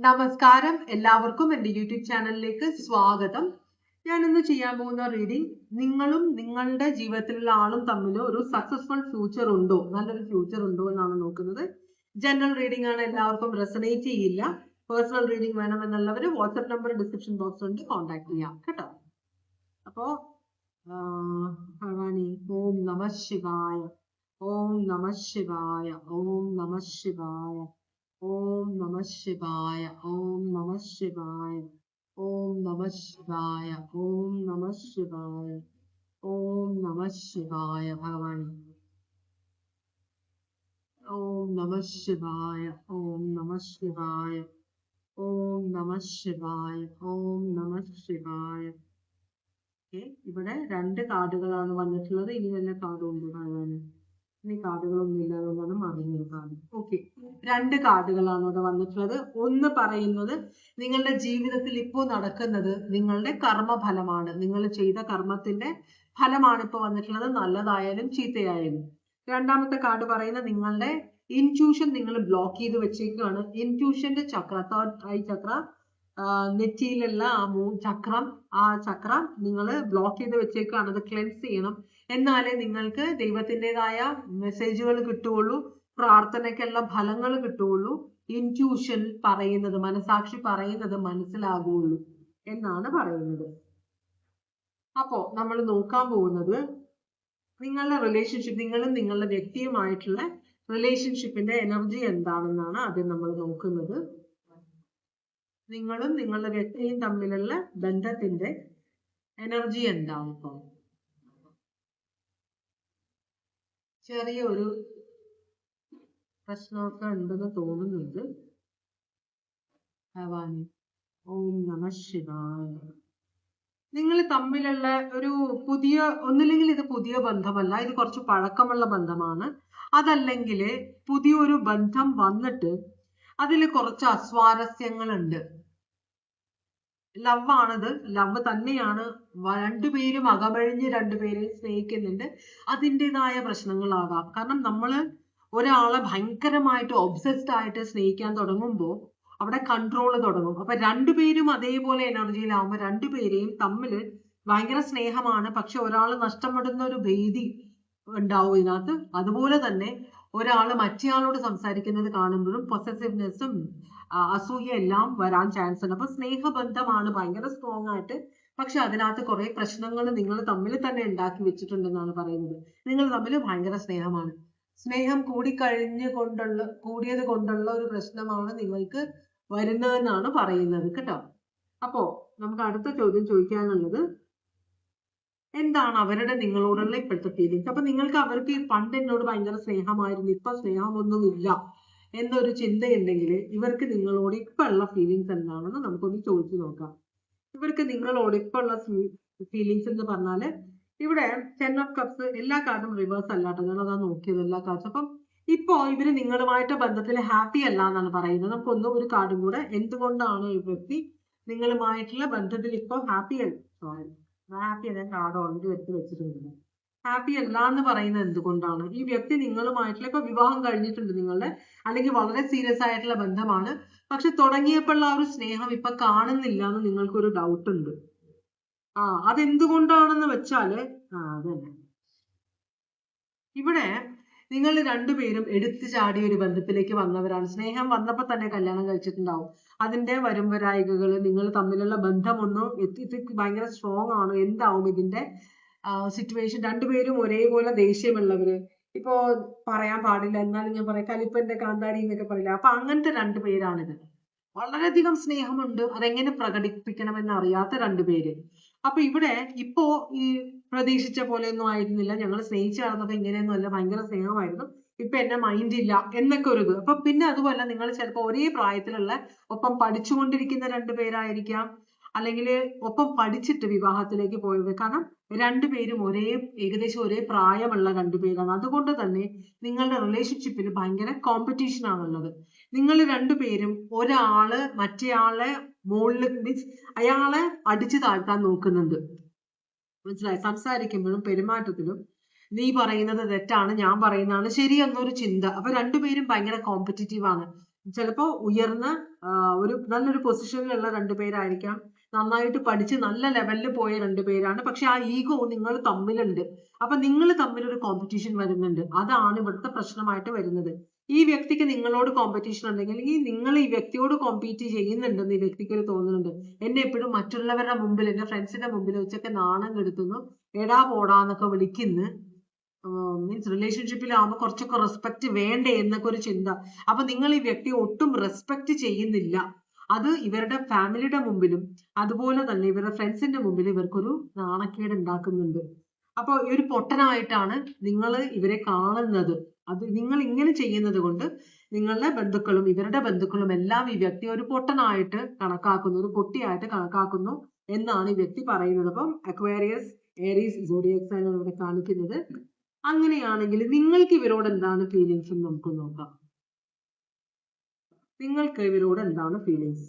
നമസ്കാരം, എല്ലാവർക്കും എൻ്റെ യൂട്യൂബ് ചാനലിലേക്ക് സ്വാഗതം. ഞാൻ ഇന്ന് ചെയ്യാൻ പോകുന്ന റീഡിംഗ് നിങ്ങളും നിങ്ങളുടെ ജീവിതത്തിലുള്ള ആളും തമ്മിൽ ഒരു സക്സസ്ഫുൾ ഫ്യൂച്ചർ ഉണ്ടോ, നല്ലൊരു ഫ്യൂച്ചർ ഉണ്ടോ എന്നാണ് നോക്കുന്നത്. ജനറൽ റീഡിംഗ് ആണ്, എല്ലാവർക്കും റെസണേറ്റ് ചെയ്യില്ല. പേഴ്സണൽ റീഡിംഗ് വേണമെന്നുള്ളവർ വാട്സ്ആപ്പ് നമ്പർ ഡിസ്ക്രിപ്ഷൻ ബോക്സിൽ ഉണ്ട്, കോൺടാക്ട് ചെയ്യാം കേട്ടോ. അപ്പോ ഭഗവാനി ഓം നമ ശിവായ, ഓം നമ ശിവായ, ഓം നമ ശിവായ, ഓം നമ ശിവായ, ഓം നമ ശിവായ, ഓം നമ ശിവായ, ഓം നമ ശിവായ, ഓം നമ ശിവായ. ഭഗവാനി ഓം നമ ശിവായ, ഓം നമ ശിവായ, ഓം നമ ശിവായ, ഓം നമ ശിവായ. ഇവിടെ 2 കാർഡുകളാണ് വന്നിട്ടുള്ളത്. ഇനി വല്ല കാർഡും ഉണ്ട് ഭഗവാന്? ഇനി കാർഡുകളൊന്നും ഇല്ലാതുകൊണ്ടാണ് മറിഞ്ഞൊരു കാർഡ്. ഓക്കെ, 2 കാർഡുകളാണ് ഇവിടെ വന്നിട്ടുള്ളത്. ഒന്ന് പറയുന്നത് നിങ്ങളുടെ ജീവിതത്തിൽ ഇപ്പോൾ നടക്കുന്നത് നിങ്ങളുടെ കർമ്മഫലമാണ്, നിങ്ങൾ ചെയ്ത കർമ്മത്തിന്റെ ഫലമാണ് ഇപ്പോൾ വന്നിട്ടുള്ളത്, നല്ലതായാലും ചീത്തയായാലും. രണ്ടാമത്തെ കാർഡ് പറയുന്നത് നിങ്ങളുടെ ഇൻറ്റ്യൂഷൻ നിങ്ങൾ ബ്ലോക്ക് ചെയ്ത് വെച്ചേക്കാണ്. ഇൻറ്റ്യൂഷന്റെ ചക്ര, തേർഡ് ഐ ചക്ര, നെറ്റിയിലുള്ള ആ ചക്രം നിങ്ങൾ ബ്ലോക്ക് ചെയ്ത് വെച്ചേക്കാണ്. അത് ക്ലെൻസ് ചെയ്യണം. എന്നാലേ നിങ്ങൾക്ക് ദൈവത്തിൻ്റെതായ മെസ്സേജുകൾ കിട്ടുകയുള്ളൂ, പ്രാർത്ഥനയ്ക്കുള്ള ഫലങ്ങൾ കിട്ടുകയുള്ളൂ, ഇൻറ്റ്യൂഷൻ പറയുന്നത്, മനസാക്ഷി പറയുന്നത് മനസ്സിലാകുകയുള്ളൂ എന്നാണ് പറയുന്നത്. അപ്പോ നമ്മൾ നോക്കാൻ പോകുന്നത് നിങ്ങളുടെ റിലേഷൻഷിപ്പ്, നിങ്ങളും നിങ്ങളുടെ വ്യക്തിയുമായിട്ടുള്ള റിലേഷൻഷിപ്പിന്റെ എനർജി എന്താണെന്നാണ് ആദ്യം നമ്മൾ നോക്കുന്നത്. നിങ്ങളും നിങ്ങളുടെ വ്യക്തിയും തമ്മിലുള്ള ബന്ധത്തിന്റെ എനർജി എന്താണ്? ഇപ്പൊ ചെറിയൊരു പ്രശ്നമൊക്കെ ഉണ്ടെന്ന് തോന്നുന്നുണ്ട്. ഭവാനി ഓം നമ ശിവായ. നിങ്ങൾ തമ്മിലുള്ള ഒരു പുതിയ, ഒന്നില്ലെങ്കിൽ ഇത് പുതിയ ബന്ധമല്ല, ഇത് കുറച്ച് പഴക്കമുള്ള ബന്ധമാണ്. അതല്ലെങ്കിൽ പുതിയൊരു ബന്ധം വന്നിട്ട് അതിൽ കുറച്ച് അസ്വാരസ്യങ്ങളുണ്ട്. ലവ് ആണത്, ലവ് തന്നെയാണ്. രണ്ടുപേരും അകമഴിഞ്ഞ് രണ്ടുപേരെയും സ്നേഹിക്കുന്നുണ്ട്. അതിൻ്റെതായ പ്രശ്നങ്ങളാകാം. കാരണം നമ്മൾ ഒരാളെ ഭയങ്കരമായിട്ട് ഒബ്സസ്ഡ് ആയിട്ട് സ്നേഹിക്കാൻ തുടങ്ങുമ്പോൾ അവിടെ കൺട്രോൾ തുടങ്ങും. അപ്പൊ രണ്ടുപേരും അതേപോലെ എനർജിയിലാവുമ്പോൾ രണ്ടുപേരെയും തമ്മിൽ ഭയങ്കര സ്നേഹമാണ്, പക്ഷെ ഒരാൾ നഷ്ടപ്പെടുന്ന ഒരു ഭീതി ഉണ്ടാവും ഇതിനകത്ത്. അതുപോലെ തന്നെ ഒരാൾ മറ്റേയാളോട് സംസാരിക്കുന്നത് കാണുമ്പോഴും പൊസസീവ്നെസ്സും അസൂയ എല്ലാം വരാൻ ചാൻസ് ഉണ്ട്. അപ്പൊ സ്നേഹബന്ധമാണ് ഭയങ്കര സ്ട്രോങ് ആയിട്ട്, പക്ഷെ അതിനകത്ത് കുറെ പ്രശ്നങ്ങൾ നിങ്ങൾ തമ്മിൽ തന്നെ ഉണ്ടാക്കി വെച്ചിട്ടുണ്ടെന്നാണ് പറയുന്നത്. നിങ്ങൾ തമ്മിൽ ഭയങ്കര സ്നേഹമാണ്, സ്നേഹം കൂടിയത് കൊണ്ടുള്ള ഒരു പ്രശ്നമാണ് നിങ്ങൾക്ക് വരുന്നതെന്നാണ് പറയുന്നത് കേട്ടോ. അപ്പോ നമുക്ക് അടുത്ത ചോദ്യം ചോദിക്കാനുള്ളത്, എന്താണ് അവരുടെ നിങ്ങളോടുള്ള ഇപ്പോഴത്തെ ഫീലിങ്സ്? അപ്പൊ നിങ്ങൾക്ക് അവർക്ക് പണ്ട് എന്നോട് ഭയങ്കര സ്നേഹമായിരുന്നു, ഇപ്പൊ സ്നേഹമൊന്നുമില്ല എന്നൊരു ചിന്തയുണ്ടെങ്കിൽ ഇവർക്ക് നിങ്ങളോട് ഇപ്പൊ ഉള്ള ഫീലിങ്സ് എന്താണെന്ന് നമുക്കൊന്ന് ചോദിച്ചു നോക്കാം. ഇവർക്ക് നിങ്ങളോട് ഇപ്പൊ ഉള്ള ഫീലിങ്സ് എന്ന് പറഞ്ഞാല്, ഇവിടെ 10 ഓഫ് കപ്സ്, എല്ലാ കാർഡും റിവേഴ്സ് അല്ലാട്ടോ, ഞാൻ അതാ നോക്കിയത് എല്ലാ കാർഡ്സും. അപ്പം ഇപ്പോ ഇവര് നിങ്ങളുമായിട്ട് ബന്ധത്തിൽ ഹാപ്പി അല്ല എന്നാണ് പറയുന്നത്. നമുക്കൊന്നും ഒരു കാർഡും കൂടെ, എന്തുകൊണ്ടാണ് ഈ വ്യക്തി നിങ്ങളുമായിട്ടുള്ള ബന്ധത്തിൽ ഇപ്പൊ ഹാപ്പി അല്ല, കാർഡ് ഓൾറെഡി എടുത്ത് വെച്ചിട്ടുണ്ട്. ഹാപ്പി അല്ല എന്ന് പറയുന്നത് എന്തുകൊണ്ടാണ്? ഈ വ്യക്തി നിങ്ങളുമായിട്ടുള്ള, ഇപ്പൊ വിവാഹം കഴിഞ്ഞിട്ടുണ്ട് നിങ്ങളുടെ, അല്ലെങ്കിൽ വളരെ സീരിയസ് ആയിട്ടുള്ള ബന്ധമാണ്, പക്ഷെ തുടങ്ങിയപ്പോഴുള്ള ആ ഒരു സ്നേഹം ഇപ്പൊ കാണുന്നില്ല എന്ന് നിങ്ങൾക്കൊരു ഡൗട്ട് ഉണ്ട്. അതെന്തുകൊണ്ടാണെന്ന് വെച്ചാല് അതന്നെ, ഇവിടെ നിങ്ങൾ രണ്ടുപേരും എടുത്തു ചാടിയ ഒരു ബന്ധത്തിലേക്ക് വന്നവരാണ്. സ്നേഹം വന്നപ്പോ തന്നെ കല്യാണം കഴിച്ചിട്ടുണ്ടാവും. അതിന്റെ വരുംവരായികകൾ, നിങ്ങൾ തമ്മിലുള്ള ബന്ധമൊന്നും ഭയങ്കര സ്ട്രോങ് ആണ്. എന്താവും ഇതിന്റെ സിറ്റുവേഷൻ? രണ്ടുപേരും ഒരേപോലെ ദേഷ്യമുള്ളവര്, ഇപ്പോ പറയാൻ പാടില്ല എന്നാലും ഞാൻ പറയാം, കലിപ്പന്റെ കാന്താരി എന്നൊക്കെ പറയില്ല. അപ്പൊ അങ്ങനത്തെ രണ്ടുപേരാണിത്. വളരെയധികം സ്നേഹമുണ്ട്, അതെങ്ങനെ പ്രകടിപ്പിക്കണമെന്ന് അറിയാത്ത രണ്ടുപേര്. അപ്പൊ ഇവിടെ ഇപ്പോ ഈ പ്രതീക്ഷിച്ച പോലെയൊന്നും ആയിരുന്നില്ല, ഞങ്ങൾ സ്നേഹിച്ചു നടന്നപ്പോ ഇങ്ങനെയൊന്നും അല്ല, ഭയങ്കര സ്നേഹമായിരുന്നു, ഇപ്പൊ എന്നെ മൈൻഡ് ഇല്ല എന്നൊക്കെ ഒരു ഇത്. അപ്പൊ പിന്നെ അതുമല്ല, നിങ്ങൾ ചിലപ്പോ ഒരേ പ്രായത്തിലുള്ള, ഒപ്പം പഠിച്ചുകൊണ്ടിരിക്കുന്ന രണ്ടുപേരായിരിക്കാം, അല്ലെങ്കിൽ ഒപ്പം പഠിച്ചിട്ട് വിവാഹത്തിലേക്ക് പോയത്. കാരണം രണ്ടുപേരും ഏകദേശം ഒരേ പ്രായമുള്ള രണ്ടുപേരാണ്. അതുകൊണ്ട് തന്നെ നിങ്ങളുടെ റിലേഷൻഷിപ്പിൽ ഭയങ്കര കോമ്പറ്റീഷൻ ആണുള്ളത്. നിങ്ങൾ രണ്ടുപേരും ഒരാള് മറ്റേയാളെ മുകളിൽ മീൻസ് അയാളെ അടിച്ചു താഴ്ത്താൻ നോക്കുന്നുണ്ട്. മനസ്സിലായി? സംസാരിക്കുമ്പോഴും പെരുമാറ്റത്തിലും നീ പറയുന്നത് തെറ്റാണ്, ഞാൻ പറയുന്നതാണ് ശരി എന്നൊരു ചിന്ത. അപ്പൊ രണ്ടുപേരും ഭയങ്കര കോമ്പറ്റീറ്റീവ് ആണ്. ചിലപ്പോൾ ഉയർന്ന ഒരു നല്ലൊരു പൊസിഷനിലുള്ള രണ്ടുപേരായിരിക്കാം, നന്നായിട്ട് പഠിച്ച് നല്ല ലെവലിൽ പോയ രണ്ടുപേരാണ്. പക്ഷെ ആ ഈഗോ നിങ്ങൾ തമ്മിലുണ്ട്. അപ്പൊ നിങ്ങൾ തമ്മിൽ ഒരു കോമ്പറ്റീഷൻ വരുന്നുണ്ട്. അതാണ് ഇവിടുത്തെ പ്രശ്നമായിട്ട് വരുന്നത്. ഈ വ്യക്തിക്ക് നിങ്ങളോട് കോമ്പറ്റീഷൻ ഉണ്ടെങ്കിൽ, അല്ലെങ്കിൽ നിങ്ങൾ ഈ വ്യക്തിയോട് കോമ്പീറ്റ് ചെയ്യുന്നുണ്ടെന്ന് ഈ വ്യക്തിക്ക് തോന്നുന്നുണ്ട്. എന്നെ എപ്പോഴും മറ്റുള്ളവരുടെ മുമ്പിൽ, എന്റെ ഫ്രണ്ട്സിന്റെ മുമ്പിൽ വെച്ചൊക്കെ നാണം കെടുത്തുന്നു, എടാ പോടാന്നൊക്കെ വിളിക്കുന്നു. മീൻസ് റിലേഷൻഷിപ്പിലാവുമ്പോൾ കുറച്ചൊക്കെ റെസ്പെക്ട് വേണ്ടേ എന്നൊക്കെ ഒരു ചിന്ത. അപ്പൊ നിങ്ങൾ ഈ വ്യക്തിയെ ഒട്ടും റെസ്പെക്ട് ചെയ്യുന്നില്ല. അത് ഇവരുടെ ഫാമിലിയുടെ മുമ്പിലും അതുപോലെ തന്നെ ഇവരുടെ ഫ്രണ്ട്സിന്റെ മുമ്പിലും ഇവർക്കൊരു നാണക്കേട് ഉണ്ടാക്കുന്നുണ്ട്. അപ്പൊ ഈ ഒരു പൊട്ടനായിട്ടാണ് നിങ്ങൾ ഇവരെ കാണുന്നത്. അത് നിങ്ങൾ ഇങ്ങനെ ചെയ്യുന്നത് കൊണ്ട് നിങ്ങളുടെ ബന്ധുക്കളും ഇവരുടെ ബന്ധുക്കളും എല്ലാം ഈ വ്യക്തി ഒരു പൊട്ടനായിട്ട് കണക്കാക്കുന്നു, ഒരു പൊട്ടിയായിട്ട് കണക്കാക്കുന്നു എന്നാണ് ഈ വ്യക്തി പറയുന്നത്. അപ്പം അക്വേറിയസ്, ഏരീസ്, സോഡിയക് സൈൻ ആണ് ഇവിടെ കാണിക്കുന്നത്. അങ്ങനെയാണെങ്കിൽ നിങ്ങൾക്ക് ഇവരോട് എന്താണ് ഫീലിങ്സ് എന്ന് നമുക്ക് നോക്കാം. നിങ്ങൾക്ക് ഇവരോട് എന്താണ് ഫീലിങ്സ്?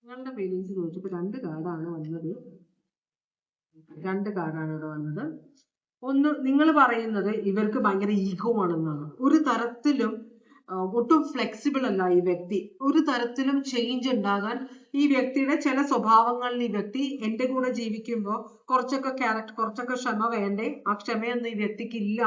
നിങ്ങളുടെ ഫീലിങ്സ് നോക്കിയപ്പോൾ രണ്ട് കാർഡാണ് വന്നത്. രണ്ട് കാർഡാണ് ഇവിടെ വന്നത്. ഒന്ന്, നിങ്ങൾ പറയുന്നത് ഇവർക്ക് ഭയങ്കര ഈഗോ ആണെന്നാണ്. ഒരു തരത്തിലും ഒട്ടും ഫ്ലെക്സിബിൾ അല്ല ഈ വ്യക്തി. ഒരു തരത്തിലും ചേഞ്ച് ഉണ്ടാകാൻ ഈ വ്യക്തിയുടെ ചില സ്വഭാവങ്ങളിൽ ഈ വ്യക്തി എന്റെ കൂടെ ജീവിക്കുമ്പോൾ കുറച്ചൊക്കെ ക്യാരക്ടർ, കുറച്ചൊക്കെ ക്ഷമ വേണ്ടേ, ആ ക്ഷമയൊന്നും ഈ വ്യക്തിക്ക് ഇല്ല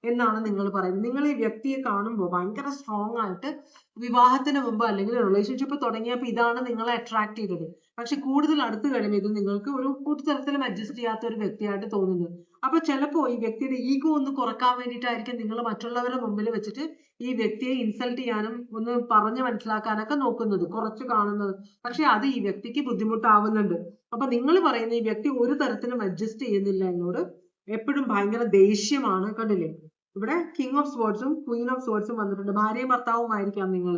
എന്നാണ് നിങ്ങൾ പറയുന്നത്. നിങ്ങൾ ഈ വ്യക്തിയെ കാണുമ്പോൾ ഭയങ്കര സ്ട്രോങ് ആയിട്ട് വിവാഹത്തിന് മുമ്പ് അല്ലെങ്കിൽ റിലേഷൻഷിപ്പ് തുടങ്ങിയപ്പോൾ ഇതാണ് നിങ്ങളെ അട്രാക്ട് ചെയ്തത്. പക്ഷെ കൂടുതൽ അടുത്ത് കഴിയുമ്പോൾ ഇത് നിങ്ങൾക്ക് ഒരു തരത്തിലും അഡ്ജസ്റ്റ് ചെയ്യാത്ത ഒരു വ്യക്തിയായിട്ട് തോന്നുന്നു. അപ്പൊ ചിലപ്പോ ഈ വ്യക്തിയുടെ ഈഗോ ഒന്ന് കുറക്കാൻ വേണ്ടിയിട്ടായിരിക്കും നിങ്ങൾ മറ്റുള്ളവരുടെ മുമ്പിൽ വെച്ചിട്ട് ഈ വ്യക്തിയെ ഇൻസൾട്ട് ചെയ്യാനും ഒന്ന് പറഞ്ഞ് മനസ്സിലാക്കാനൊക്കെ നോക്കുന്നത്, കുറച്ച് കാണുന്നത്. പക്ഷെ അത് ഈ വ്യക്തിക്ക് ബുദ്ധിമുട്ടാവുന്നുണ്ട്. അപ്പൊ നിങ്ങൾ പറയുന്ന ഈ വ്യക്തി ഒരു തരത്തിലും അഡ്ജസ്റ്റ് ചെയ്യുന്നില്ല എന്നോട്, എപ്പോഴും ഭയങ്കര ദേഷ്യമാണ്. കണ്ടില്ലേ, ഇവിടെ കിങ് ഓഫ് സ്വേർഡ്സും ക്വീൻ ഓഫ് സ്വേർഡ്സും വന്നിട്ടുണ്ട്. ഭാര്യയും ഭർത്താവുമായിരിക്കാം നിങ്ങൾ.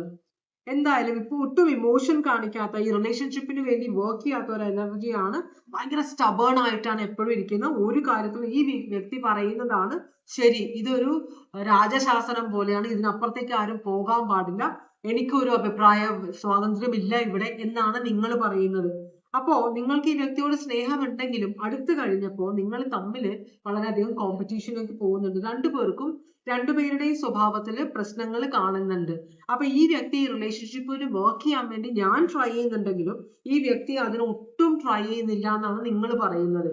എന്തായാലും ഇപ്പൊ ഒട്ടും ഇമോഷൻ കാണിക്കാത്ത, ഈ റിലേഷൻഷിപ്പിന് വേണ്ടി വർക്ക് ചെയ്യാത്ത ഒരു എനർജിയാണ്. ഭയങ്കര സ്റ്റബേൺ ആയിട്ടാണ് എപ്പോഴും ഇരിക്കുന്നത്. ഒരു കാര്യത്തിലും ഈ വ്യക്തി പറയുന്നതാണ് ശരി, ഇതൊരു രാജശാസനം പോലെയാണ്, ഇതിനപ്പുറത്തേക്ക് ആരും പോകാൻ പാടില്ല, എനിക്കൊരു അഭിപ്രായ സ്വാതന്ത്ര്യമില്ല ഇവിടെ എന്നാണ് നിങ്ങൾ പറയുന്നത്. അപ്പോ നിങ്ങൾക്ക് ഈ വ്യക്തിയോട് സ്നേഹമുണ്ടെങ്കിലും അടുത്ത് കഴിഞ്ഞപ്പോൾ നിങ്ങൾ തമ്മിൽ വളരെയധികം കോമ്പറ്റീഷനിലേക്ക് പോകുന്നുണ്ട്. രണ്ടുപേർക്കും രണ്ടുപേരുടെയും സ്വഭാവത്തിൽ പ്രശ്നങ്ങൾ കാണുന്നുണ്ട്. അപ്പൊ ഈ വ്യക്തി ഈ റിലേഷൻഷിപ്പിന് വർക്ക് ചെയ്യാൻ വേണ്ടി ഞാൻ ട്രൈ ചെയ്യുന്നുണ്ടെങ്കിലും ഈ വ്യക്തി അതിന് ഒട്ടും ട്രൈ ചെയ്യുന്നില്ല എന്നാണ് നിങ്ങൾ പറയുന്നത്.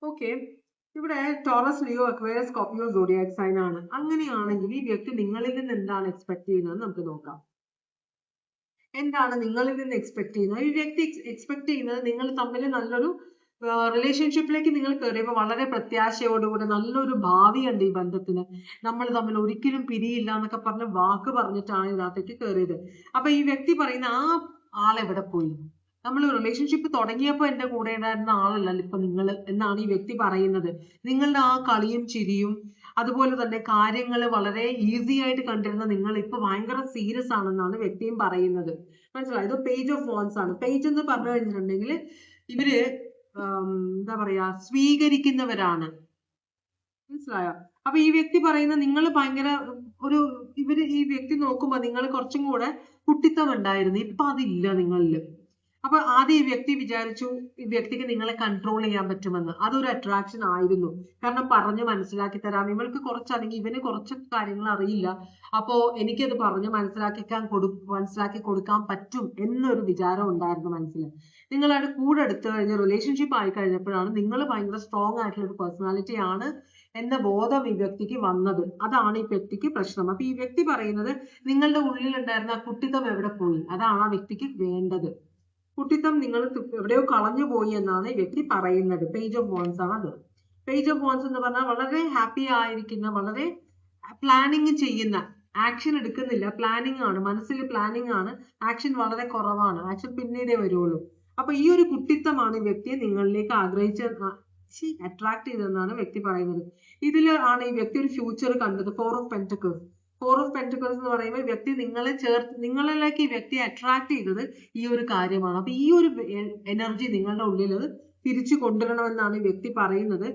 ഓക്കെ, ഇവിടെ Taurus, Leo, Aquarius, Scorpio, zodiac sign ആണ്. അങ്ങനെയാണെങ്കിൽ ഈ വ്യക്തി നിങ്ങളിൽ നിന്ന് എന്താണ് എക്സ്പെക്ട് ചെയ്യുന്നത് നമുക്ക് നോക്കാം. എന്താണ് നിങ്ങളിൽ നിന്ന് എക്സ്പെക്ട് ചെയ്യുന്നത്? ഈ വ്യക്തി എക്സ്പെക്ട് ചെയ്യുന്നത് നിങ്ങൾ തമ്മിൽ നല്ലൊരു റിലേഷൻഷിപ്പിലേക്ക് നിങ്ങൾ കയറിയപ്പോൾ വളരെ പ്രത്യാശയോടുകൂടി നല്ലൊരു ഭാവിയുണ്ട് ഈ ബന്ധത്തിന്, നമ്മൾ തമ്മിൽ ഒരിക്കലും പിരിയില്ല എന്നൊക്കെ പറഞ്ഞ് വാക്ക് പറഞ്ഞിട്ടാണ് ഇതിനകത്തേക്ക് കയറിയത്. അപ്പൊ ഈ വ്യക്തി പറയുന്ന ആ ആളെവിടെ പോയി? നമ്മൾ റിലേഷൻഷിപ്പ് തുടങ്ങിയപ്പോൾ എന്റെ കൂടെ ഉണ്ടായിരുന്ന ആളല്ലല്ലോ ഇപ്പൊ നിങ്ങൾ എന്നാണ് ഈ വ്യക്തി പറയുന്നത്. നിങ്ങളുടെ ആ കളിയും ചിരിയും അതുപോലെ തന്നെ കാര്യങ്ങൾ വളരെ ഈസി ആയിട്ട് കണ്ടിരുന്ന നിങ്ങൾ ഇപ്പൊ ഭയങ്കര സീരിയസ് ആണെന്നാണ് വ്യക്തിയും പറയുന്നത്. മനസ്സിലായത്? പേജ് ഓഫ് വാൻസ് ആണ്. പേജ് എന്ന് പറഞ്ഞു കഴിഞ്ഞിട്ടുണ്ടെങ്കിൽ ഇവര് എന്താ പറയാ, സ്വീകരിക്കുന്നവരാണ്. മനസ്സിലായോ? അപ്പൊ ഈ വ്യക്തി പറയുന്ന നിങ്ങൾ ഭയങ്കര ഈ വ്യക്തി നോക്കുമ്പോ നിങ്ങൾ കുറച്ചും കൂടെ കുട്ടിത്തം ഉണ്ടായിരുന്നു, ഇപ്പൊ അതില്ല നിങ്ങളില്. അപ്പൊ ആദ്യം ഈ വ്യക്തി വിചാരിച്ചു ഈ വ്യക്തിക്ക് നിങ്ങളെ കൺട്രോൾ ചെയ്യാൻ പറ്റുമെന്ന്. അതൊരു അട്രാക്ഷൻ ആയിരുന്നു. കാരണം പറഞ്ഞ് മനസ്സിലാക്കി തരാം, ഇവൾക്ക് കുറച്ച് അല്ലെങ്കിൽ ഇവന് കുറച്ച് കാര്യങ്ങൾ അറിയില്ല, അപ്പോ എനിക്കത് പറഞ്ഞ് മനസ്സിലാക്കി കൊടുക്കാൻ പറ്റും എന്നൊരു വിചാരം ഉണ്ടായിരുന്നു മനസ്സിൽ. നിങ്ങളായിട്ട് കൂടെ എടുത്തു കഴിഞ്ഞ റിലേഷൻഷിപ്പ് ആയി കഴിഞ്ഞപ്പോഴാണ് നിങ്ങൾ ഭയങ്കര സ്ട്രോങ് ആയിട്ടുള്ള ഒരു പേഴ്സണാലിറ്റി ആണ് എന്ന ബോധം ഈ വ്യക്തിക്ക് വന്നത്. അതാണ് ഈ വ്യക്തിക്ക് പ്രശ്നം. അപ്പൊ ഈ വ്യക്തി പറയുന്നത് നിങ്ങളുടെ ഉള്ളിൽ ഉണ്ടായിരുന്ന ആ കുട്ടിത്തം എവിടെ പോയി, അതാണ് ആ വ്യക്തിക്ക് വേണ്ടത്. കുട്ടിത്തം നിങ്ങൾ എവിടെയോ കളഞ്ഞു പോയി എന്നാണ് ഈ വ്യക്തി പറയുന്നത്. പേജ് ഓഫ് വാൻസ് ആണ് അത്. പേജ് ഓഫ് വാൻസ് എന്ന് പറഞ്ഞാൽ വളരെ ഹാപ്പി ആയിരിക്കുന്ന, വളരെ പ്ലാനിങ് ചെയ്യുന്ന, ആക്ഷൻ എടുക്കുന്നില്ല, പ്ലാനിങ് ആണ്, മനസ്സിൽ പ്ലാനിങ് ആണ്, ആക്ഷൻ വളരെ കുറവാണ്, ആക്ഷൻ പിന്നീടേ വരുള്ളൂ. അപ്പൊ ഈ ഒരു കുട്ടിത്തമാണ് വ്യക്തിയെ നിങ്ങളിലേക്ക് അട്രാക്ട് ചെയ്തതെന്നാണ് വ്യക്തി പറയുന്നത്. ഇതിൽ ആണ് ഈ വ്യക്തി ഒരു ഫ്യൂച്ചർ കണ്ടത്. ഫോർ ഓഫ് പെന്റക്കിൾസ് എന്ന് പറയുമ്പോൾ വ്യക്തി നിങ്ങളിലേക്ക് ഈ വ്യക്തിയെ അട്രാക്ട് ചെയ്തത് ഈ ഒരു കാര്യമാണ്. അപ്പൊ ഈ ഒരു എനർജി നിങ്ങളുടെ ഉള്ളിൽ തിരിച്ചു കൊണ്ടുവരണമെന്നാണ് ഈ വ്യക്തി പറയുന്നത്.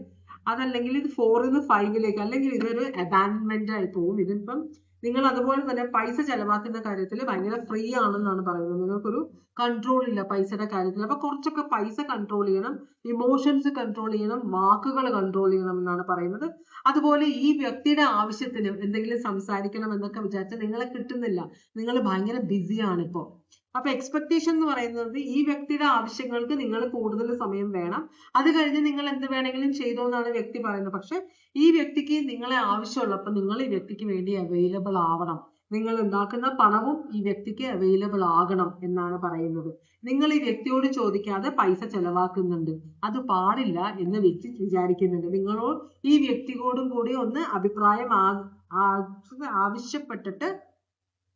അതല്ലെങ്കിൽ ഇത് 4 നിന്ന് 5 അല്ലെങ്കിൽ ഇതൊരു അബാൻഡ്മെന്റ് ആയി പോകും. ഇതിപ്പം നിങ്ങൾ അതുപോലെ തന്നെ പൈസ ചെലവാക്കുന്ന കാര്യത്തിൽ ഭയങ്കര ഫ്രീ ആണെന്നാണ് പറയുന്നത്. നിങ്ങൾക്കൊരു കൺട്രോൾ ഇല്ല പൈസയുടെ കാര്യത്തിൽ. അപ്പൊ കുറച്ചൊക്കെ പൈസ കൺട്രോൾ ചെയ്യണം, ഇമോഷൻസ് കൺട്രോൾ ചെയ്യണം, വാക്കുകൾ കൺട്രോൾ ചെയ്യണം എന്നാണ് പറയുന്നത്. അതുപോലെ ഈ വ്യക്തിയുടെ ആവശ്യത്തിന് എന്തെങ്കിലും സംസാരിക്കണം എന്നൊക്കെ വിചാരിച്ചാൽ നിങ്ങളെ കിട്ടുന്നില്ല. നിങ്ങൾ ഭയങ്കര ബിസിയാണ് ഇപ്പോ. അപ്പൊ എക്സ്പെക്ടേഷൻ എന്ന് പറയുന്നത് ഈ വ്യക്തിയുടെ ആവശ്യങ്ങൾക്ക് നിങ്ങൾ കൂടുതൽ സമയം വേണം, അത് കഴിഞ്ഞ് നിങ്ങൾ എന്ത് വേണമെങ്കിലും ചെയ്തോ എന്നാണ് വ്യക്തി പറയുന്നത്. പക്ഷെ ഈ വ്യക്തിക്ക് നിങ്ങളെ ആവശ്യമുള്ളപ്പോൾ നിങ്ങൾ ഈ വ്യക്തിക്ക് വേണ്ടി അവൈലബിൾ ആവണം. നിങ്ങൾ ഉണ്ടാക്കുന്ന പണവും ഈ വ്യക്തിക്ക് അവൈലബിൾ ആകണം എന്നാണ് പറയുന്നത്. നിങ്ങൾ ഈ വ്യക്തിയോട് ചോദിക്കാതെ പൈസ ചെലവാക്കുന്നുണ്ട്, അത് പാടില്ല എന്ന് വ്യക്തി വിചാരിക്കുന്നുണ്ട്. നിങ്ങളോ ഈ വ്യക്തിയോടും കൂടി ഒന്ന് അഭിപ്രായം ആവശ്യപ്പെട്ടിട്ട്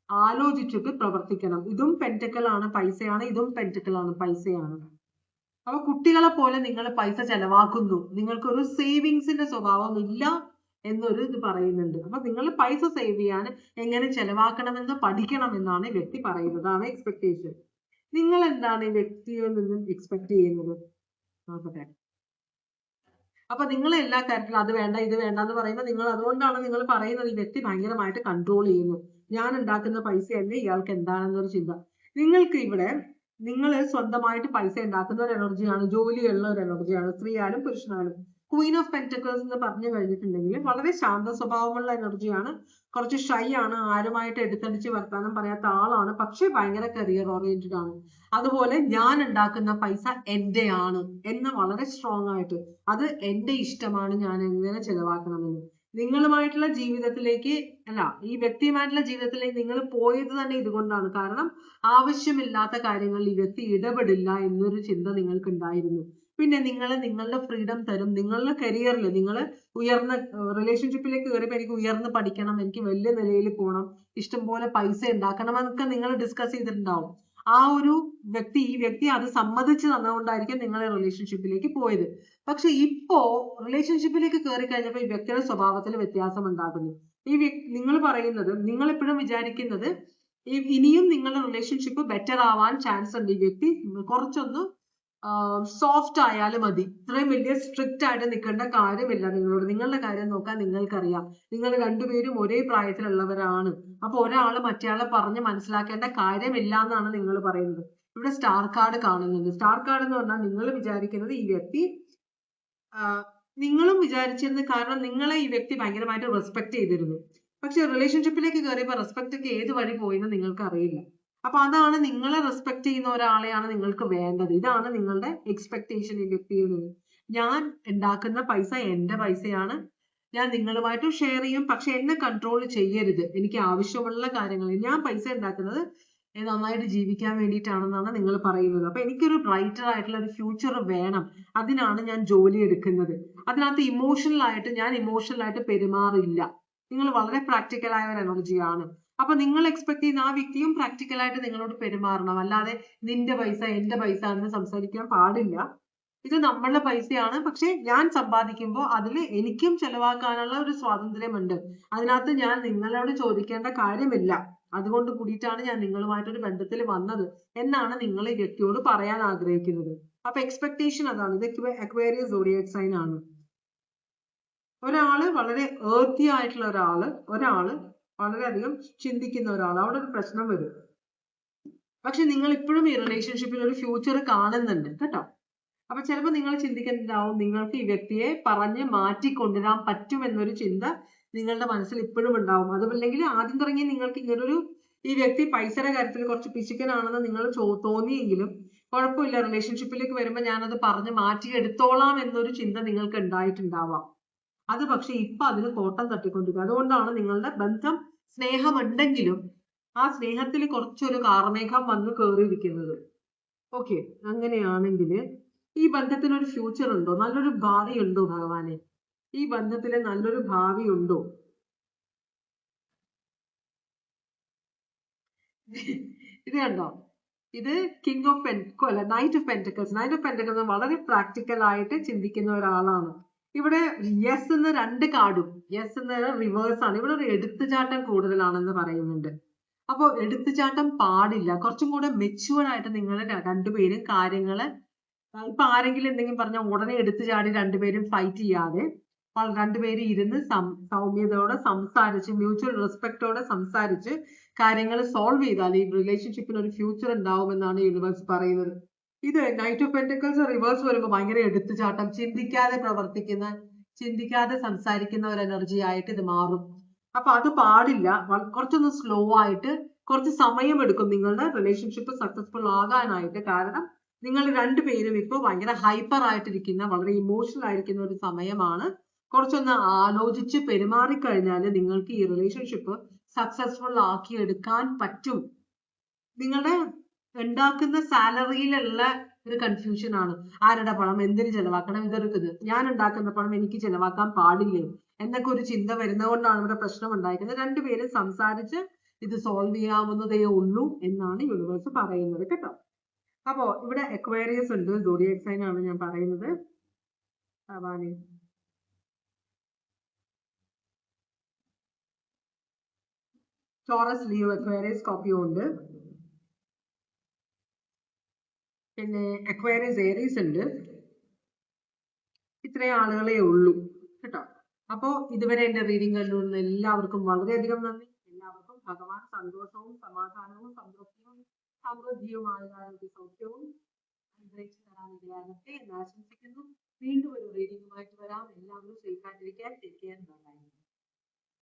ആലോചിച്ചിട്ട് പ്രവർത്തിക്കണം. ഇതും പെന്റക്കിൾ ആണ്, പൈസയാണ്. ഇതും പെന്റക്കിൾ ആണ്, പൈസയാണ്. അപ്പൊ കുട്ടികളെ പോലെ നിങ്ങൾ പൈസ ചെലവാക്കുന്നു, നിങ്ങൾക്കൊരു സേവിങ്സിന്റെ സ്വഭാവം ഇല്ല എന്നൊരു ഇത് പറയുന്നുണ്ട്. അപ്പൊ നിങ്ങൾ പൈസ സേവ് ചെയ്യാൻ എങ്ങനെ ചെലവാക്കണമെന്ന് പഠിക്കണം എന്നാണ് വ്യക്തി പറയുന്നതാണ് എക്സ്പെക്ടേഷൻ. നിങ്ങൾ എന്താണ് ഈ വ്യക്തിയിൽ നിന്നും എക്സ്പെക്ട് ചെയ്യുന്നത്? നോക്കട്ടെ. അപ്പൊ നിങ്ങൾ എല്ലാ കാര്യത്തിലും അത് വേണ്ട ഇത് വേണ്ട എന്ന് പറയുമ്പോൾ നിങ്ങൾ അതുകൊണ്ടാണ് നിങ്ങൾ പറയുന്നത് ഈ വ്യക്തി ഭയങ്കരമായിട്ട് കൺട്രോൾ ചെയ്യുന്നു. ഞാൻ ഉണ്ടാക്കുന്ന പൈസയല്ലേ ഇയാൾക്ക് എന്താണെന്നൊരു ചിന്ത. നിങ്ങൾക്ക് ഇവിടെ നിങ്ങൾ സ്വന്തമായിട്ട് പൈസ ഉണ്ടാക്കുന്ന ഒരു എനർജിയാണ്, ജോലിയുള്ള ഒരു എനർജിയാണ്, സ്ത്രീയായാലും പുരുഷനായാലും. ക്വീൻ ഓഫ് പെന്റക്കിൾസ് എന്ന് പറഞ്ഞു കഴിഞ്ഞിട്ടുണ്ടെങ്കിൽ വളരെ ശാന്ത സ്വഭാവമുള്ള എനർജിയാണ്, കുറച്ച് ഷൈ ആണ്, ആരുമായിട്ട് എടുത്തടിച്ച് വർത്താനം പറയാത്ത ആളാണ്, പക്ഷെ ഭയങ്കര കരിയർ ഓറിയന്റഡ് ആണ്. അതുപോലെ ഞാൻ ഉണ്ടാക്കുന്ന പൈസ എന്റെയാണ് എന്ന് വളരെ സ്ട്രോങ് ആയിട്ട്, അത് എന്റെ ഇഷ്ടമാണ്, ഞാൻ എങ്ങനെ ചെലവാക്കണമെന്ന്. നിങ്ങളുമായിട്ടുള്ള ജീവിതത്തിലേക്ക് അല്ല, ഈ വ്യക്തിയുമായിട്ടുള്ള ജീവിതത്തിലേക്ക് നിങ്ങൾ പോയത് തന്നെ ഇതുകൊണ്ടാണ്. കാരണം ആവശ്യമില്ലാത്ത കാര്യങ്ങളിൽ ഈ വ്യക്തി ഇടപെടില്ല എന്നൊരു ചിന്ത നിങ്ങൾക്ക് ഉണ്ടായിരുന്നു. പിന്നെ നിങ്ങളുടെ ഫ്രീഡം തരും. നിങ്ങളുടെ കരിയറിൽ നിങ്ങൾ ഉയർന്ന റിലേഷൻഷിപ്പിലേക്ക് കയറിയപ്പോൾ എനിക്ക് ഉയർന്ന് പഠിക്കണം, എനിക്ക് വലിയ നിലയിൽ പോകണം, ഇഷ്ടംപോലെ പൈസ ഉണ്ടാക്കണം എന്നൊക്കെ നിങ്ങൾ ഡിസ്കസ് ചെയ്തിട്ടുണ്ടാവും. ആ ഒരു വ്യക്തി ഈ വ്യക്തി അത് സമ്മതിച്ചു തന്നുകൊണ്ടായിരിക്കും നിങ്ങൾ റിലേഷൻഷിപ്പിലേക്ക് പോയത്. പക്ഷെ ഇപ്പോ റിലേഷൻഷിപ്പിലേക്ക് കയറി കഴിഞ്ഞപ്പോൾ ഈ വ്യക്തിയുടെ സ്വഭാവത്തിൽ വ്യത്യാസം ഉണ്ടാകുന്നു. നിങ്ങൾ പറയുന്നത്, നിങ്ങൾ എപ്പോഴും വിചാരിക്കുന്നത് ഇനിയും നിങ്ങളുടെ റിലേഷൻഷിപ്പ് ബെറ്റർ ആവാൻ ചാൻസ് ഉണ്ട്. ഈ വ്യക്തി കുറച്ചൊന്ന് സോഫ്റ്റ് ആയാലും മതി, ഇത്രയും വലിയ സ്ട്രിക്റ്റ് ആയിട്ട് നിൽക്കേണ്ട കാര്യമില്ല നിങ്ങളോട്. നിങ്ങളുടെ കാര്യം നോക്കാൻ നിങ്ങൾക്കറിയാം, നിങ്ങൾ രണ്ടുപേരും ഒരേ പ്രായത്തിലുള്ളവരാണ്. അപ്പൊ ഒരാള് മറ്റേയാളെ പറഞ്ഞ് മനസ്സിലാക്കേണ്ട കാര്യമില്ല എന്നാണ് നിങ്ങൾ പറയുന്നത്. ഇവിടെ സ്റ്റാർ കാർഡ് കാണുന്നുണ്ട്. സ്റ്റാർ കാർഡ് എന്ന് പറഞ്ഞാൽ നിങ്ങൾ വിചാരിക്കുന്നത് ഈ വ്യക്തി നിങ്ങളും വിചാരിച്ചിരുന്നു, കാരണം നിങ്ങളെ ഈ വ്യക്തി ഭയങ്കരമായിട്ട് റെസ്പെക്ട് ചെയ്തിരുന്നു. പക്ഷെ റിലേഷൻഷിപ്പിലേക്ക് കയറിയപ്പോൾ റെസ്പെക്ട് ഒക്കെ ഏത് വഴി പോയെന്ന് നിങ്ങൾക്ക് അറിയില്ല. അപ്പൊ അതാണ്, നിങ്ങളെ റെസ്പെക്ട് ചെയ്യുന്ന ഒരാളെയാണ് നിങ്ങൾക്ക് വേണ്ടത്. ഇതാണ് നിങ്ങളുടെ എക്സ്പെക്ടേഷൻ ഈ വ്യക്തിയിൽ നിന്ന്. ഞാൻ ഉണ്ടാക്കുന്ന പൈസ എന്റെ പൈസയാണ്, ഞാൻ നിങ്ങളുമായിട്ട് ഷെയർ ചെയ്യും, പക്ഷെ എന്നെ കൺട്രോൾ ചെയ്യരുത്. എനിക്ക് ആവശ്യമുള്ള കാര്യങ്ങൾ, ഞാൻ പൈസ ഉണ്ടാക്കുന്നത് നന്നായിട്ട് ജീവിക്കാൻ വേണ്ടിയിട്ടാണെന്നാണ് നിങ്ങൾ പറയുന്നത്. അപ്പൊ എനിക്കൊരു ബ്രൈറ്റർ ആയിട്ടുള്ള ഒരു ഫ്യൂച്ചർ വേണം, അതിനാണ് ഞാൻ ജോലി എടുക്കുന്നത്. അതിനകത്ത് ഞാൻ ഇമോഷണൽ ആയിട്ട് പെരുമാറില്ല. നിങ്ങൾ വളരെ പ്രാക്ടിക്കൽ ആയ ഒരു എനർജിയാണ്. അപ്പൊ നിങ്ങൾ എക്സ്പെക്ട് ചെയ്യുന്ന ആ വ്യക്തിയും പ്രാക്ടിക്കൽ ആയിട്ട് നിങ്ങളോട് പെരുമാറണം. അല്ലാതെ നിന്റെ പൈസ എന്റെ പൈസ എന്ന് സംസാരിക്കാൻ പാടില്ല. ഇത് നമ്മളുടെ പൈസയാണ്, പക്ഷെ ഞാൻ സമ്പാദിക്കുമ്പോൾ അതിൽ എനിക്കും ചെലവാക്കാനുള്ള ഒരു സ്വാതന്ത്ര്യമുണ്ട്. അതിനകത്ത് ഞാൻ നിങ്ങളോട് ചോദിക്കേണ്ട കാര്യമില്ല. അതുകൊണ്ട് കൂടിയിട്ടാണ് ഞാൻ നിങ്ങളുമായിട്ടൊരു ബന്ധത്തിൽ വന്നത് എന്നാണ് നിങ്ങൾ ഈ വ്യക്തിയോട് പറയാൻ ആഗ്രഹിക്കുന്നത്. അപ്പൊ എക്സ്പെക്ടേഷൻ അതാണ്. ഇത് അക്വേറിയസ് സോഡിയാക് സൈൻ ആണ്. ഒരാള് വളരെ ഏർത്തി ആയിട്ടുള്ള ഒരാള് വളരെയധികം ചിന്തിക്കുന്ന ഒരാൾ, അവിടെ ഒരു പ്രശ്നം വരും. പക്ഷെ നിങ്ങൾ ഇപ്പോഴും ഈ റിലേഷൻഷിപ്പിൽ ഒരു ഫ്യൂച്ചർ കാണുന്നുണ്ട് കേട്ടോ. അപ്പൊ ചിലപ്പോൾ നിങ്ങൾ ചിന്തിക്കുന്നുണ്ടാവും, നിങ്ങൾക്ക് ഈ വ്യക്തിയെ പറഞ്ഞ് മാറ്റിക്കൊണ്ടുവരാൻ പറ്റുമെന്നൊരു ചിന്ത നിങ്ങളുടെ മനസ്സിൽ ഇപ്പോഴും ഉണ്ടാവും. അതുമല്ലെങ്കിൽ ആദ്യം തുടങ്ങി നിങ്ങൾക്ക് ഇങ്ങനൊരു ഈ വ്യക്തി പൈസയുടെ കാര്യത്തിൽ കുറച്ച് പിശുക്കനാണെന്ന് നിങ്ങൾ തോന്നിയെങ്കിലും കുഴപ്പമില്ല, റിലേഷൻഷിപ്പിലേക്ക് വരുമ്പോൾ ഞാനത് പറഞ്ഞ് മാറ്റിയെടുത്തോളാം എന്നൊരു ചിന്ത നിങ്ങൾക്ക് ഉണ്ടായിട്ടുണ്ടാവാം. അത് പക്ഷെ ഇപ്പൊ അതിന് കോട്ടം തട്ടിക്കൊണ്ടിരിക്കുക. അതുകൊണ്ടാണ് നിങ്ങളുടെ ബന്ധം സ്നേഹമുണ്ടെങ്കിലും ആ സ്നേഹത്തിൽ കുറച്ചൊരു കാർമേഘം വന്ന് കയറിയിരിക്കുന്നത്. ഓക്കെ, അങ്ങനെയാണെങ്കിൽ ഈ ബന്ധത്തിന് ഒരു ഫ്യൂച്ചർ ഉണ്ടോ? നല്ലൊരു ഭാവി ഉണ്ടോ ഭഗവാനെ? ഈ ബന്ധത്തിന് നല്ലൊരു ഭാവി ഉണ്ടോ? ഇത് കണ്ടോ, ഇത് കിങ് ഓഫ് അല്ല, knight of pentacles. Knight of pentacles വളരെ പ്രാക്ടിക്കൽ ആയിട്ട് ചിന്തിക്കുന്ന ഒരാളാണ്. ഇവിടെ യെസ് എന്ന 2 കാർഡും യെസ് എന്ന റിവേഴ്സ് ആണ്. ഇവിടെ ഒരു എടുത്തുചാട്ടം കൂടുതലാണെന്ന് പറയുന്നുണ്ട്. അപ്പോൾ എടുത്തുചാട്ടം പാടില്ല. കുറച്ചും കൂടെ മെച്യൂർഡ് ആയിട്ട് നിങ്ങൾ രണ്ടുപേരും കാര്യങ്ങള്, ഇപ്പൊ ആരെങ്കിലും എന്തെങ്കിലും പറഞ്ഞാൽ ഉടനെ എടുത്തു ചാടി രണ്ടുപേരും ഫൈറ്റ് ചെയ്യാതെ രണ്ടുപേരും ഇരുന്ന് സൗമ്യതയോടെ സംസാരിച്ച് മ്യൂച്വൽ റെസ്പെക്റ്റോടെ സംസാരിച്ച് കാര്യങ്ങൾ സോൾവ് ചെയ്താൽ ഈ റിലേഷൻഷിപ്പിന് ഒരു ഫ്യൂച്ചർ ഉണ്ടാവുമെന്നാണ് യൂണിവേഴ്സ് പറയുന്നത്. ഇത് നൈറ്റ് ഓഫ് പെന്റക്കിൾസ് റിവേഴ്സ് വരുമ്പോൾ ഭയങ്കര എടുത്തുചാട്ടം, ചിന്തിക്കാതെ പ്രവർത്തിക്കുന്ന, ചിന്തിക്കാതെ സംസാരിക്കുന്ന ഒരു എനർജി ആയിട്ട് ഇത് മാറും. അപ്പൊ അത് പാടില്ല. കുറച്ചൊന്ന് സ്ലോ ആയിട്ട്, കുറച്ച് സമയമെടുക്കും നിങ്ങളുടെ റിലേഷൻഷിപ്പ് സക്സസ്ഫുൾ ആകാനായിട്ട്. കാരണം നിങ്ങൾ രണ്ടുപേരും ഇപ്പോൾ ഭയങ്കര ഹൈപ്പർ ആയിട്ടിരിക്കുന്ന, വളരെ ഇമോഷണൽ ആയിരിക്കുന്ന ഒരു സമയമാണ്. കുറച്ചൊന്ന് ആലോചിച്ച് പെരുമാറിക്കഴിഞ്ഞാൽ നിങ്ങൾക്ക് ഈ റിലേഷൻഷിപ്പ് സക്സസ്ഫുൾ ആക്കി എടുക്കാൻ പറ്റും. നിങ്ങളുടെ ഉണ്ടാക്കുന്ന സാലറിയിലുള്ള ഒരു കൺഫ്യൂഷൻ ആണ്. ആരുടെ പണം എന്തിന് ചെലവാക്കണം, ഇതൊരു ഞാൻ ഉണ്ടാക്കുന്ന പണം എനിക്ക് ചെലവാക്കാൻ പാടില്ലേ എന്നൊക്കെ ഒരു ചിന്ത വരുന്നതുകൊണ്ടാണ് ഇവിടെ പ്രശ്നം ഉണ്ടായിരിക്കുന്നത്. രണ്ടുപേരും സംസാരിച്ച് ഇത് സോൾവ് ചെയ്യാവുന്നതേ ഉള്ളൂ എന്നാണ് യൂണിവേഴ്സ് പറയുന്നത് കേട്ടോ. അപ്പോ ഇവിടെ അക്വേറിയസ് ഉണ്ട്, സോഡിയക് സൈൻ ആണ് ഞാൻ പറയുന്നത്. ടോറസ്, ലിയോ, അക്വേറിയസ്, സ്കോർപിയോ ഉണ്ട്. പിന്നെ അക്വേറിയസ്, ഏരീസ് ഉണ്ട്. ഇത്രയും ആളുകളെ ഉള്ളൂ കേട്ടോ. അപ്പോ ഇതുവരെ എന്റെ റീഡിംഗ് കണ്ടുകൊണ്ടുള്ള എല്ലാവർക്കും വളരെയധികം നന്ദി. എല്ലാവർക്കും ഭഗവാൻ സന്തോഷവും സമാധാനവും സംതൃപ്തിയും സമൃദ്ധിയുമായ സൗഖ്യവും അനുഗ്രഹിച്ചു തരാൻ ഇടയാകട്ടെ എന്ന് ആശംസിക്കുന്നു. വീണ്ടും ഒരു റീഡിംഗുമായിട്ട് വരാം. എല്ലാവരും സേഫ് ആയിട്ടിരിക്കാൻ.